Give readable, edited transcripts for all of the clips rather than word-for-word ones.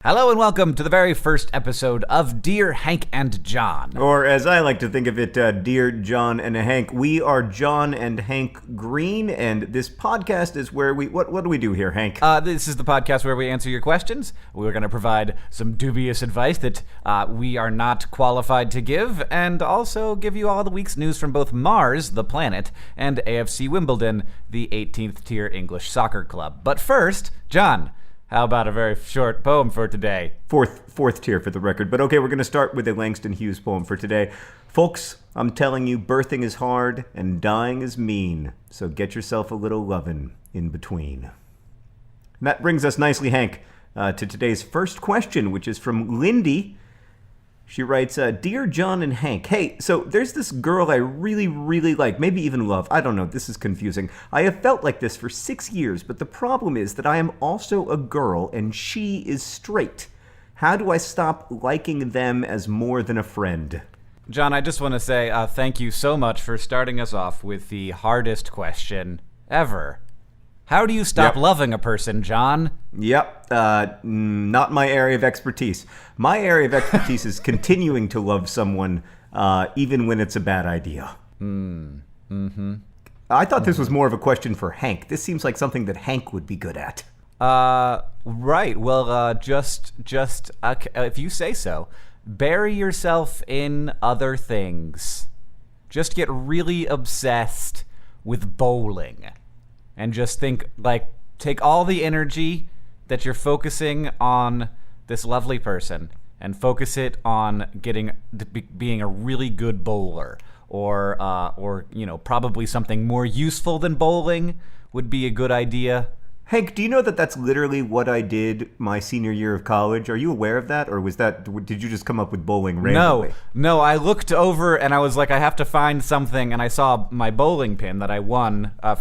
Hello and welcome to the very first episode of Dear Hank and John. Or as I like to think of it, Dear John and Hank. We are John and Hank Green, and this podcast is where we... What do we do here, Hank? This is the podcast where we answer your questions. We're going to provide some dubious advice that we are not qualified to give, and also give you all the week's news from both Mars, the planet, and AFC Wimbledon, the 18th tier English soccer club. But first, John, how about a very short poem for today? Fourth tier for the record. But okay, we're going to start with a Langston Hughes poem for today. Folks, I'm telling you, birthing is hard and dying is mean. So get yourself a little lovin' in between. And that brings us nicely, Hank, to today's first question, which is from Lindy. She writes, Dear John and Hank, hey, so there's this girl I really, really like, maybe even love. I don't know, this is confusing. I have felt like this for 6 years, but the problem is that I am also a girl and she is straight. How do I stop liking them as more than a friend? John, I just want to say thank you so much for starting us off with the hardest question ever. How do you stop loving a person, John? Yep, not my area of expertise. My area of expertise is continuing to love someone even when it's a bad idea. I thought this was more of a question for Hank. This seems like something that Hank would be good at. Right. Well, just if you say so, bury yourself in other things. Just get really obsessed with bowling. And just think, take all the energy that you're focusing on this lovely person and focus it on being a really good bowler, or probably something more useful than bowling would be a good idea. Hank, do you know that that's literally what I did my senior year of college? Are you aware of that? Or did you just come up with bowling randomly? No, I looked over and I was like, I have to find something, and I saw my bowling pin that I won I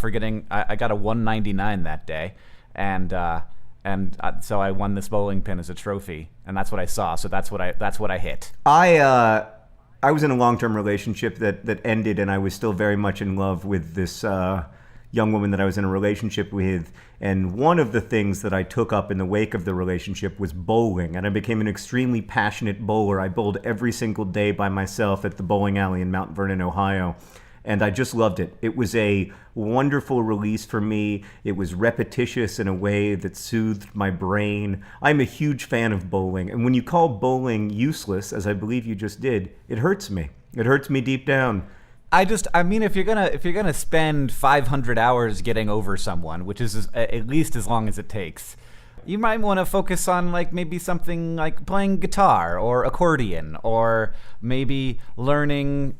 got a 199 that day, and so I won this bowling pin as a trophy, and that's what I saw, so that's what I hit. I was in a long-term relationship that ended, and I was still very much in love with this young woman that I was in a relationship with, and one of the things that I took up in the wake of the relationship was bowling, and I became an extremely passionate bowler. I bowled every single day by myself at the bowling alley in Mount Vernon, Ohio, and I just loved it. It was a wonderful release for me. It was repetitious in a way that soothed my brain. I'm a huge fan of bowling, and when you call bowling useless, as I believe you just did, it hurts me. It hurts me deep down. I mean, if you're gonna spend 500 hours getting over someone, which is at least as long as it takes, you might want to focus on maybe something like playing guitar or accordion, or maybe learning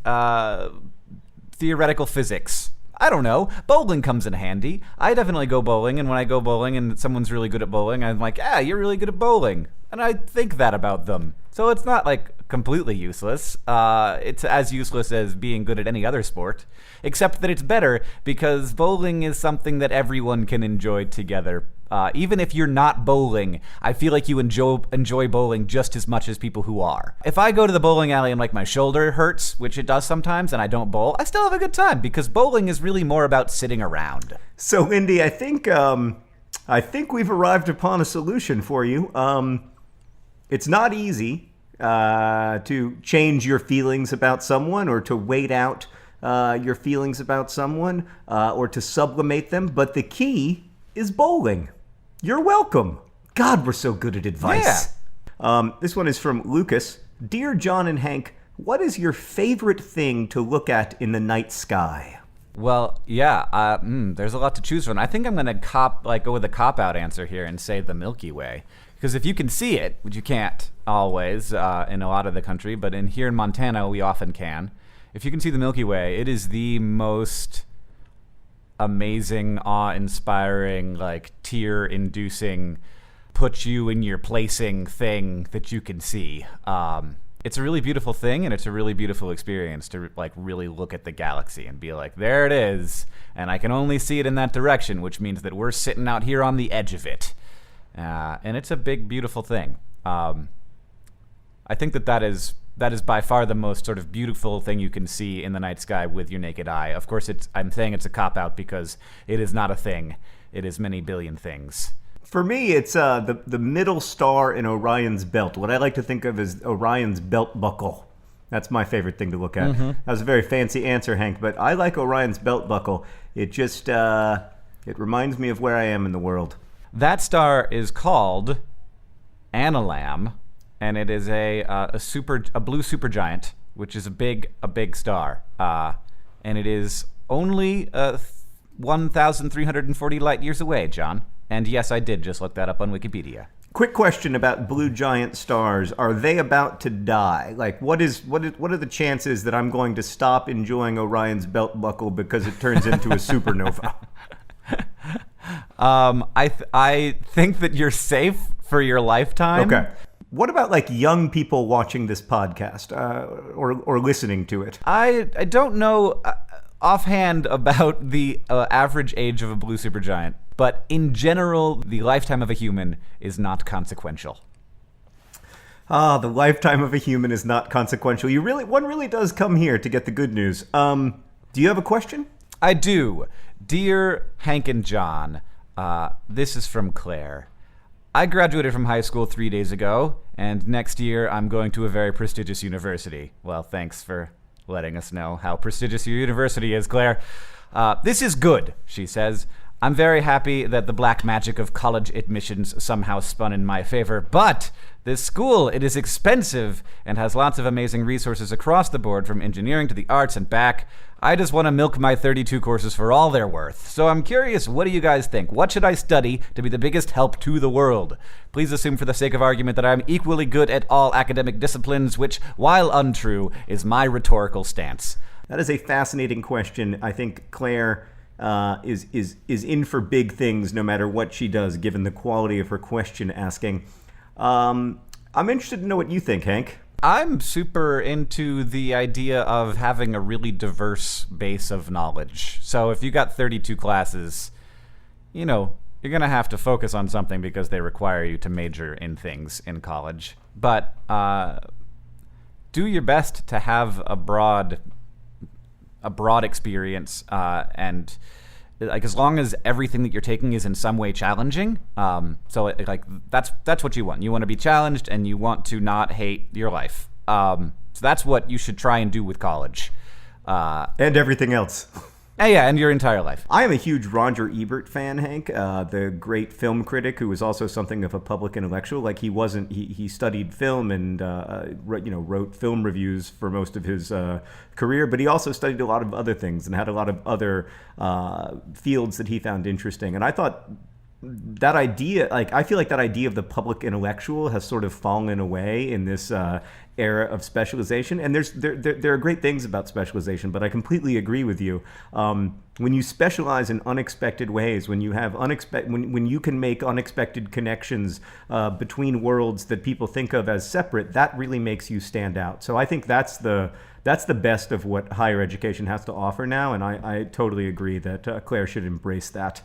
theoretical physics. I don't know. Bowling comes in handy. I definitely go bowling, and when I go bowling and someone's really good at bowling, I'm like, you're really good at bowling. And I think that about them. So it's not completely useless. It's as useless as being good at any other sport, except that it's better because bowling is something that everyone can enjoy together. Even if you're not bowling, I feel like you enjoy bowling just as much as people who are. If I go to the bowling alley and my shoulder hurts, which it does sometimes, and I don't bowl, I still have a good time because bowling is really more about sitting around. So, Lindy, I think we've arrived upon a solution for you. It's not easy to change your feelings about someone, or to wait out your feelings about someone, or to sublimate them, but the key is bowling. You're welcome. God, we're so good at advice. Yeah. This one is from Lucas. Dear John and Hank, what is your favorite thing to look at in the night sky? Well, yeah, there's a lot to choose from. I think I'm going to go with a cop-out answer here and say the Milky Way. Because if you can see it, which you can't always in a lot of the country, but here in Montana we often can. If you can see the Milky Way, it is the most amazing, awe-inspiring, tear-inducing, put you in your placing thing that you can see. It's a really beautiful thing, and it's a really beautiful experience to really look at the galaxy and be like, there it is, and I can only see it in that direction, which means that we're sitting out here on the edge of it. And it's a big, beautiful thing. I think that is by far the most sort of beautiful thing you can see in the night sky with your naked eye. Of course, I'm saying it's a cop-out because it is not a thing. It is many billion things. For me, it's the middle star in Orion's belt, what I like to think of as Orion's belt buckle. That's my favorite thing to look at. That was a very fancy answer, Hank, but I like Orion's belt buckle. It just, it reminds me of where I am in the world. That star is called Analam, and it is a blue supergiant, which is a big star. And it is only 1,340 light years away, John. And yes, I did just look that up on Wikipedia. Quick question about blue giant stars. Are they about to die? Like, what are the chances that I'm going to stop enjoying Orion's belt buckle because it turns into a supernova? I think that you're safe for your lifetime. Okay. What about like young people watching this podcast or listening to it? I don't know offhand about the average age of a blue supergiant, but in general, the lifetime of a human is not consequential. The lifetime of a human is not consequential. One really does come here to get the good news. Do you have a question? I do. Dear Hank and John, this is from Claire. I graduated from high school 3 days ago, and next year I'm going to a very prestigious university. Well, thanks for letting us know how prestigious your university is, Claire. This is good, she says. I'm very happy that the black magic of college admissions somehow spun in my favor, but this school, it is expensive and has lots of amazing resources across the board, from engineering to the arts and back. I just want to milk my 32 courses for all they're worth. So I'm curious, what do you guys think? What should I study to be the biggest help to the world? Please assume for the sake of argument that I'm equally good at all academic disciplines, which, while untrue, is my rhetorical stance. That is a fascinating question. I think Claire is in for big things no matter what she does, given the quality of her question asking. I'm interested to know what you think, Hank. I'm super into the idea of having a really diverse base of knowledge. So if you got 32 classes, you're going to have to focus on something because they require you to major in things in college. But do your best to have a broad experience, and like as long as everything that you're taking is in some way challenging, that's what you want. You want to be challenged, and you want to not hate your life. So that's what you should try and do with college, and everything else. And your entire life. I am a huge Roger Ebert fan, Hank, the great film critic who was also something of a public intellectual. Like he studied film and wrote film reviews for most of his career, but he also studied a lot of other things and had a lot of other fields that he found interesting. And I thought that idea, I feel like that idea of the public intellectual has sort of fallen away in this era of specialization. And there are great things about specialization, but I completely agree with you. When you specialize in unexpected ways, when you have when you can make unexpected connections between worlds that people think of as separate, that really makes you stand out. So I think that's the best of what higher education has to offer now, and I totally agree that Claire should embrace that.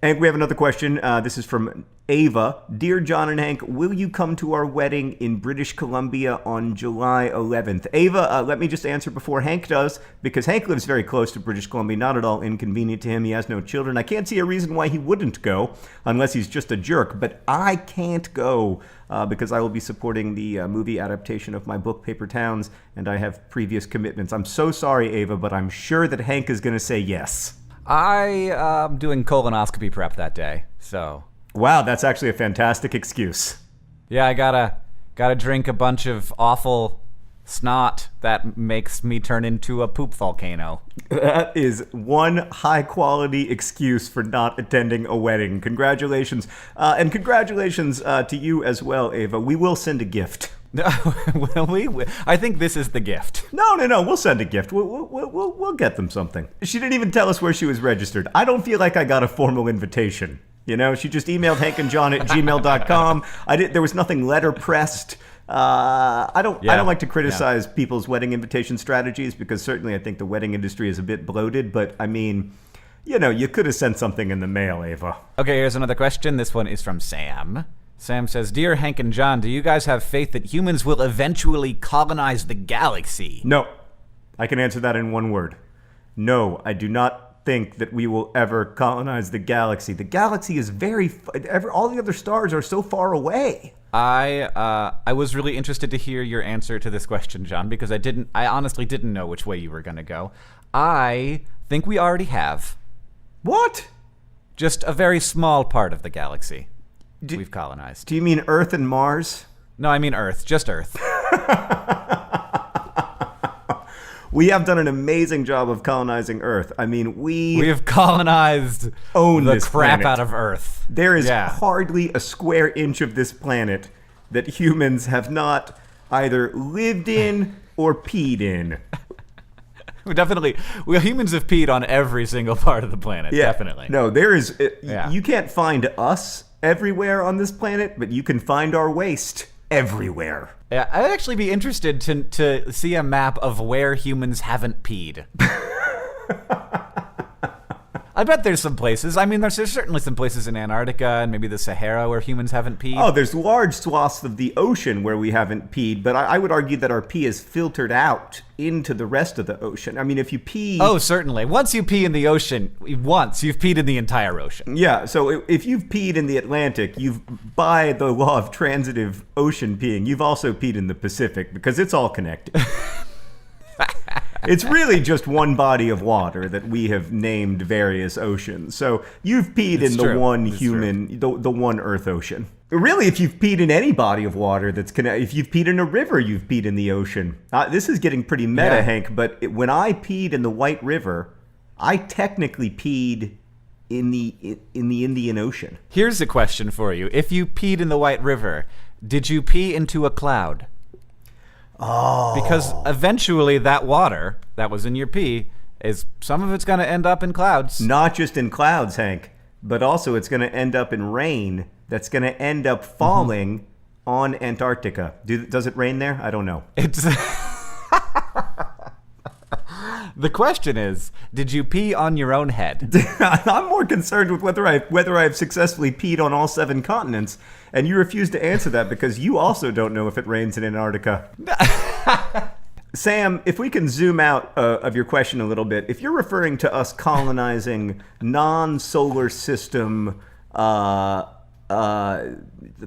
And we have another question. This is from Ava. Dear John and Hank, will you come to our wedding in British Columbia on July 11th? Ava, let me just answer before Hank does, because Hank lives very close to British Columbia, not at all inconvenient to him. He has no children. I can't see a reason why he wouldn't go, unless he's just a jerk. But I can't go because I will be supporting the movie adaptation of my book, Paper Towns, and I have previous commitments. I'm so sorry, Ava, but I'm sure that Hank is going to say yes. I am doing colonoscopy prep that day, so. Wow, that's actually a fantastic excuse. Yeah, I gotta drink a bunch of awful snot that makes me turn into a poop volcano. That is one high-quality excuse for not attending a wedding. Congratulations. And congratulations to you as well, Ava. We will send a gift. I think this is the gift. No. We'll send a gift. We'll get them something. She didn't even tell us where she was registered. I don't feel like I got a formal invitation. She just emailed hankandjohn@gmail.com. There was nothing letterpressed. I don't like to criticize people's wedding invitation strategies because certainly I think the wedding industry is a bit bloated. But I mean, you could have sent something in the mail, Ava. Okay, here's another question. This one is from Sam. Sam says, Dear Hank and John, do you guys have faith that humans will eventually colonize the galaxy? No. I can answer that in one word. No, I do not think that we will ever colonize the galaxy. The galaxy is all the other stars are so far away. I was really interested to hear your answer to this question, John, because I honestly didn't know which way you were going to go. I think we already have. What? Just a very small part of the galaxy we've colonized. Do you mean Earth and Mars? No, I mean Earth. Just Earth. We have done an amazing job of colonizing Earth. I mean, we have colonized the crap planet. out of Earth. There is hardly a square inch of this planet that humans have not either lived in or peed in. Humans have peed on every single part of the planet. Yeah. Definitely. No, there is. You can't find us everywhere on this planet, but you can find our waste everywhere. Yeah, I'd actually be interested to see a map of where humans haven't peed. I bet there's some places. I mean, there's certainly some places in Antarctica and maybe the Sahara where humans haven't peed. Oh, there's large swaths of the ocean where we haven't peed, but I would argue that our pee is filtered out into the rest of the ocean. I mean, if you pee... Oh, certainly. Once you pee in the ocean, you've peed in the entire ocean. Yeah, so if you've peed in the Atlantic, by the law of transitive ocean peeing, you've also peed in the Pacific because it's all connected. It's really just one body of water that we have named various oceans. So you've peed in the one human, the one Earth ocean. Really, if you've peed in any body of water that's connected, if you've peed in a river, you've peed in the ocean. This is getting pretty meta, Hank, but when I peed in the White River, I technically peed in the Indian Ocean. Here's a question for you. If you peed in the White River, did you pee into a cloud? Oh. Because eventually that water that was in your pee, some of it's going to end up in clouds. Not just in clouds, Hank, but also it's going to end up in rain that's going to end up falling on Antarctica. Does it rain there? I don't know. The question is, did you pee on your own head? I'm more concerned with whether I've successfully peed on all 7 continents, and you refuse to answer that because you also don't know if it rains in Antarctica. Sam, if we can zoom out of your question a little bit, if you're referring to us colonizing non-solar system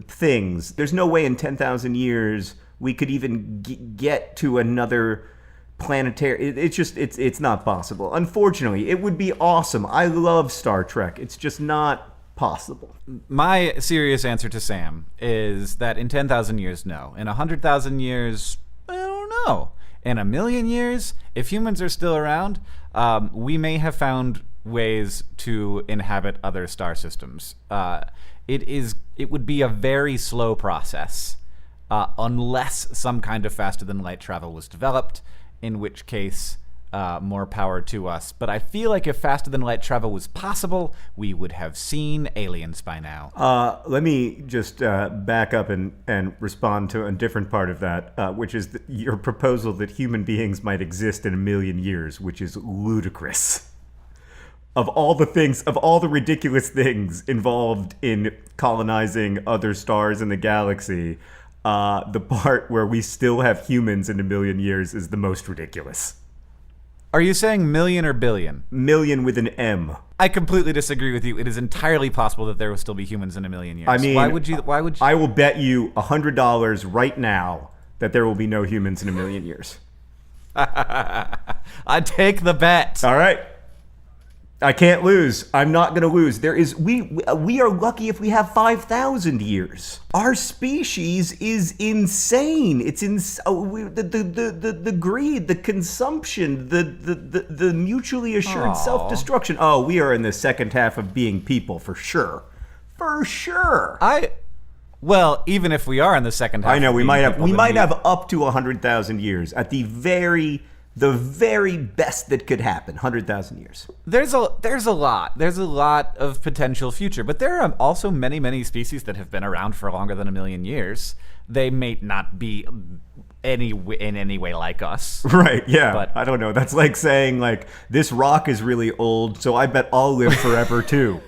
things, there's no way in 10,000 years we could even get to another planetary. It's not possible. Unfortunately, it would be awesome. I love Star Trek. It's just not possible. My serious answer to Sam is that in 10,000 years, no. In 100,000 years, I don't know. In 1,000,000 years, if humans are still around, we may have found ways to inhabit other star systems. It would be a very slow process unless some kind of faster than light travel was developed, in which case more power to us. But I feel like if faster than light travel was possible, we would have seen aliens by now. Let me just back up and respond to a different part of that, which is your proposal that human beings might exist in 1,000,000 years, which is ludicrous. Of all the ridiculous things involved in colonizing other stars in the galaxy, the part where we still have humans in 1,000,000 years is the most ridiculous. Are you saying million or billion? Million with an M. I completely disagree with you. It is entirely possible that there will still be humans in 1,000,000 years. I mean, why would you? I will bet you $100 right now that there will be no humans in 1,000,000 years. I take the bet. All right. I can't lose. I'm not going to lose. We are lucky if we have 5,000 years. Our species is insane. It's the greed, the consumption, the mutually assured self-destruction. Oh, we are in the second half of being people for sure. For sure. Well, even if we are in the second half, I know we might have up to 100,000 years at the very best that could happen. 100,000 years. There's a lot of potential future, but there are also many species that have been around for longer than 1,000,000 years. They may not be in any way like us. Right, yeah. But I don't know. That's like saying like this rock is really old, so I bet I'll live forever too.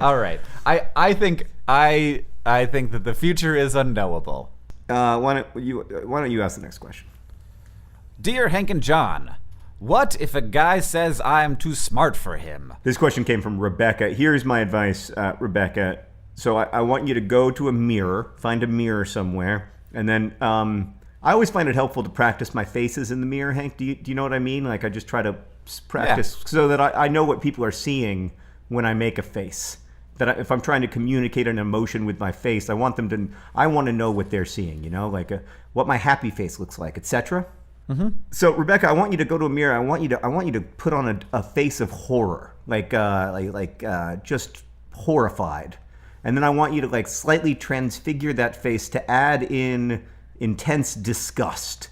All right. I think that the future is unknowable. Why don't you ask the next question? Dear Hank and John, What if a guy says I'm too smart for him? This question came from Rebecca. Here's my advice, Rebecca. So I want you to go to a mirror, find a mirror somewhere, and then I always find it helpful to practice my faces in the mirror, Hank. Do you know what I mean? Like I just try to practice so that I know what people are seeing when I make a face. That if I'm trying to communicate an emotion with my face, I want to know what they're seeing, like what my happy face looks like, etc. Mm-hmm. So Rebecca, I want you to go to a mirror. I want you to put on a face of horror, like just horrified. And then I want you to like slightly transfigure that face to add in intense disgust.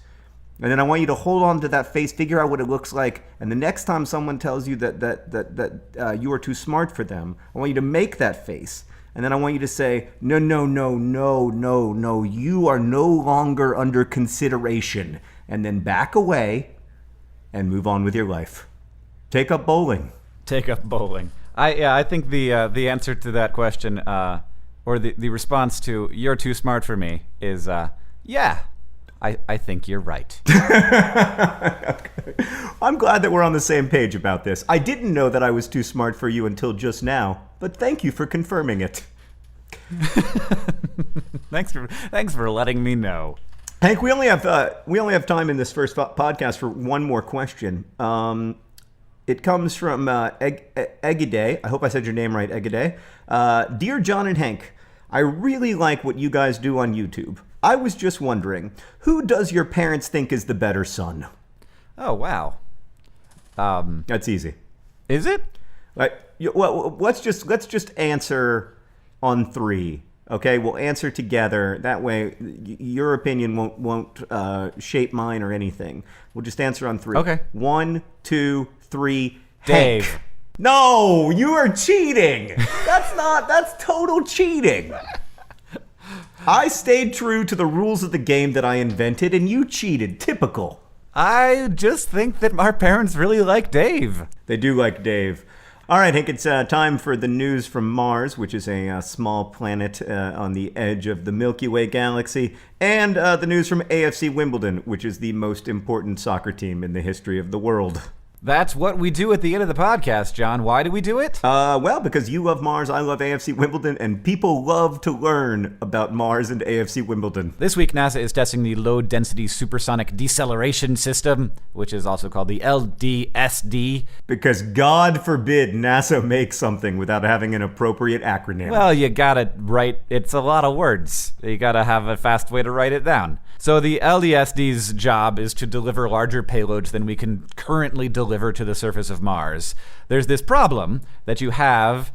And then I want you to hold on to that face, figure out what it looks like, and the next time someone tells you that you are too smart for them, I want you to make that face. And then I want you to say, no, you are no longer under consideration. And then back away and move on with your life. Take up bowling. I think the answer to that question, or the response to "you're too smart for me" is yeah. I think you're right. Okay. I'm glad that we're on the same page about this. I didn't know that I was too smart for you until just now, but thank you for confirming it. Thanks for letting me know. Hank, we only have time in this first podcast for one more question. It comes from Egide. I hope I said your name right, Egide. Dear John and Hank, I really like what you guys do on YouTube. I was just wondering, who does your parents think is the better son? Oh, wow. That's easy. Is it? Well, let's just answer on 3. Okay, we'll answer together. That way, your opinion won't shape mine or anything. We'll just answer on 3. Okay. 1, 2, 3. Dave. Hank. No, you are cheating. That's total cheating. I stayed true to the rules of the game that I invented, and you cheated. Typical. I just think that our parents really like Dave. They do like Dave. All right, Hank, it's time for the news from Mars, which is a small planet on the edge of the Milky Way galaxy, and the news from AFC Wimbledon, which is the most important soccer team in the history of the world. That's what we do at the end of the podcast, John. Why do we do it? Well, because you love Mars, I love AFC Wimbledon, and people love to learn about Mars and AFC Wimbledon. This week, NASA is testing the Low-Density Supersonic Deceleration System, which is also called the LDSD. Because God forbid NASA makes something without having an appropriate acronym. Well, you gotta write, it's a lot of words. You gotta have a fast way to write it down. So the LDSD's job is to deliver larger payloads than we can currently deliver to the surface of Mars. There's this problem that you have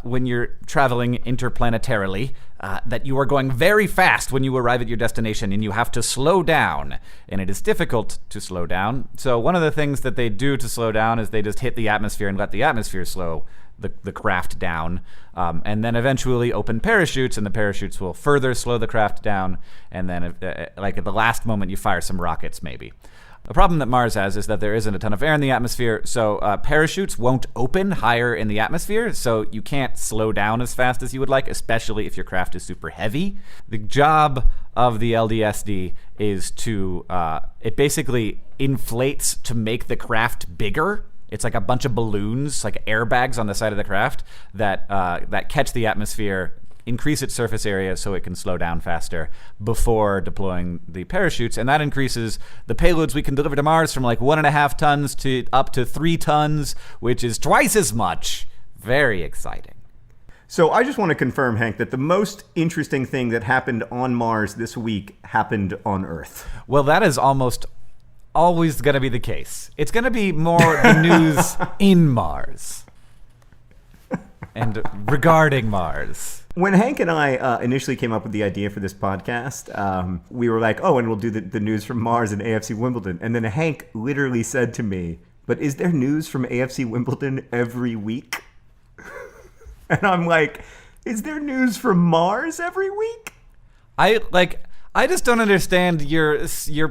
when you're traveling interplanetarily, that you are going very fast when you arrive at your destination and you have to slow down. And it is difficult to slow down. So one of the things that they do to slow down is they just hit the atmosphere and let the atmosphere slow the craft down, and then eventually open parachutes, and the parachutes will further slow the craft down, and then like at the last moment you fire some rockets maybe. The problem that Mars has is that there isn't a ton of air in the atmosphere, so parachutes won't open higher in the atmosphere, so you can't slow down as fast as you would like, especially if your craft is super heavy. The job of the LDSD is to, it basically inflates to make the craft bigger. It's like a bunch of balloons, like airbags on the side of the craft that catch the atmosphere, increase its surface area so it can slow down faster before deploying the parachutes. And that increases the payloads we can deliver to Mars from like 1.5 tons to up to 3 tons, which is twice as much. Very exciting. So I just want to confirm, Hank, that the most interesting thing that happened on Mars this week happened on Earth. Well, that is almost always going to be the case. It's going to be more the news in Mars and regarding Mars. When Hank and I initially came up with the idea for this podcast, we were like, oh, and we'll do the news from Mars and AFC Wimbledon. And then Hank literally said to me, but is there news from AFC Wimbledon every week? And I'm like, is there news from Mars every week? I just don't understand your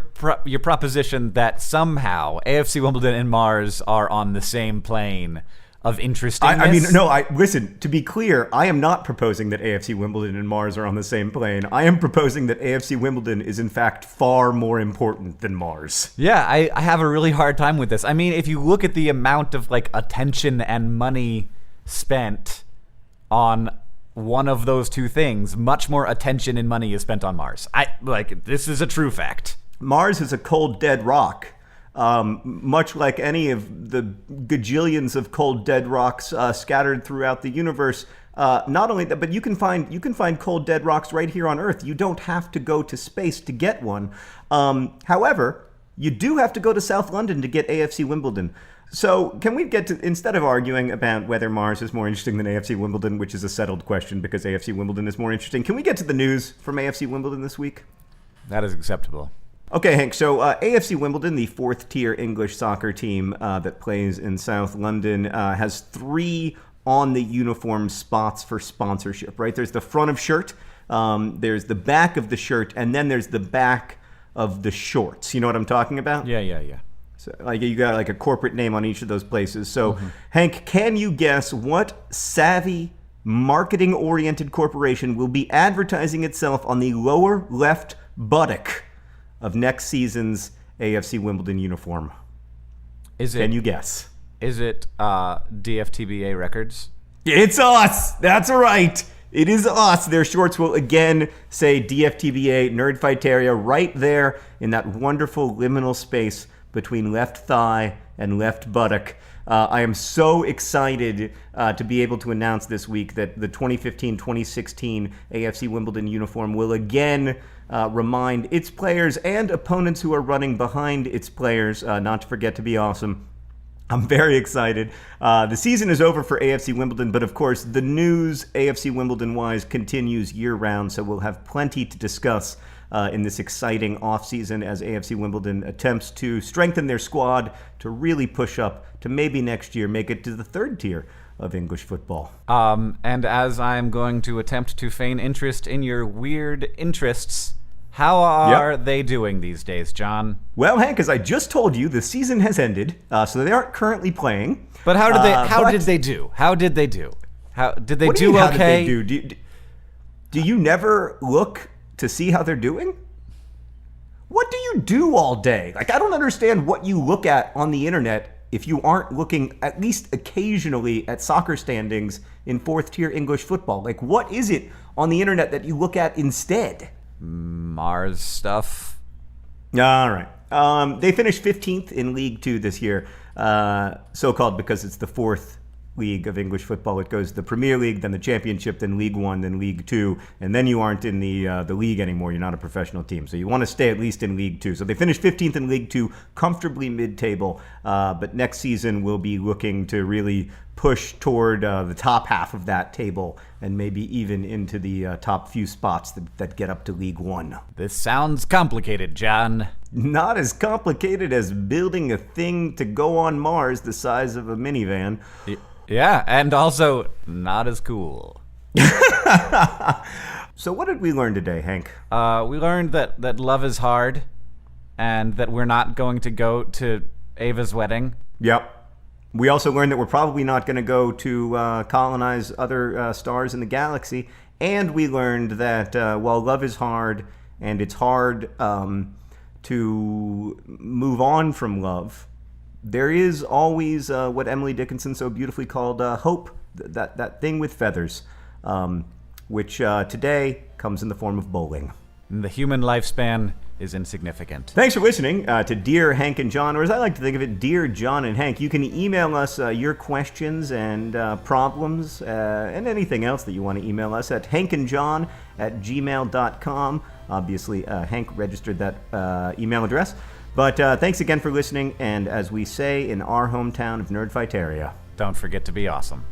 proposition that somehow AFC Wimbledon and Mars are on the same plane of interestingness. I mean, no, listen, to be clear, I am not proposing that AFC Wimbledon and Mars are on the same plane. I am proposing that AFC Wimbledon is, in fact, far more important than Mars. Yeah, I have a really hard time with this. I mean, if you look at the amount of, like, attention and money spent on one of those two things, much more attention and money is spent on Mars. This is a true fact. Mars is a cold, dead rock. Much like any of the gajillions of cold dead rocks scattered throughout the universe. Not only that, but you can find cold dead rocks right here on Earth. You don't have to go to space to get one. However, you do have to go to South London to get AFC Wimbledon. So can we get to, instead of arguing about whether Mars is more interesting than AFC Wimbledon, which is a settled question because AFC Wimbledon is more interesting, can we get to the news from AFC Wimbledon this week? That is acceptable. Okay, Hank, so AFC Wimbledon, the fourth-tier English soccer team that plays in South London, has 3 on-the-uniform spots for sponsorship, right? There's the front of shirt, there's the back of the shirt, and then there's the back of the shorts. You know what I'm talking about? Yeah. So, like, you got like a corporate name on each of those places. So, Hank, can you guess what savvy, marketing-oriented corporation will be advertising itself on the lower left buttock of next season's AFC Wimbledon uniform? Can you guess? Is it DFTBA Records? It's us! That's right! It is us. Their shorts will again say DFTBA Nerdfighteria right there in that wonderful liminal space between left thigh and left buttock. I am so excited to be able to announce this week that the 2015-2016 AFC Wimbledon uniform will again remind its players and opponents who are running behind its players not to forget to be awesome. I'm very excited. The season is over for AFC Wimbledon, but of course the news AFC Wimbledon-wise continues year-round, so we'll have plenty to discuss in this exciting offseason as AFC Wimbledon attempts to strengthen their squad to really push up to maybe next year make it to the 3rd tier of English football. And as I'm going to attempt to feign interest in your weird interests, how are they doing these days, John? Well, Hank, as I just told you, the season has ended, so they aren't currently playing. But how did they? How did they do? How did they do? How did they do? How okay. Did they do? Do you never look to see how they're doing? What do you do all day? Like, I don't understand what you look at on the internet if you aren't looking at least occasionally at soccer standings in 4th tier English football. Like, what is it on the internet that you look at instead? Mars stuff. All right. They finished 15th in League 2 this year, so-called because it's the 4th league of English football. It goes the Premier League, then the Championship, then League 1, then League 2, and then you aren't in the league anymore. You're not a professional team, so you want to stay at least in League 2. So they finished 15th in League 2, comfortably mid-table, but next season we'll be looking to really push toward the top half of that table and maybe even into the top few spots that get up to League 1. This sounds complicated, John. Not as complicated as building a thing to go on Mars the size of a minivan. Yeah, and also not as cool. So what did we learn today, Hank? We learned that love is hard and that we're not going to go to Ava's wedding. Yep. We also learned that we're probably not going to go to colonize other stars in the galaxy. And we learned that while love is hard and it's hard to move on from love, there is always what Emily Dickinson so beautifully called hope, that thing with feathers, which today comes in the form of bowling. The human lifespan is insignificant. Thanks for listening to Dear Hank and John, or as I like to think of it, Dear John and Hank. You can email us your questions and problems and anything else that you want to email us at hankandjohn@gmail.com. Obviously, Hank registered that email address. But thanks again for listening, and as we say in our hometown of Nerdfighteria, don't forget to be awesome.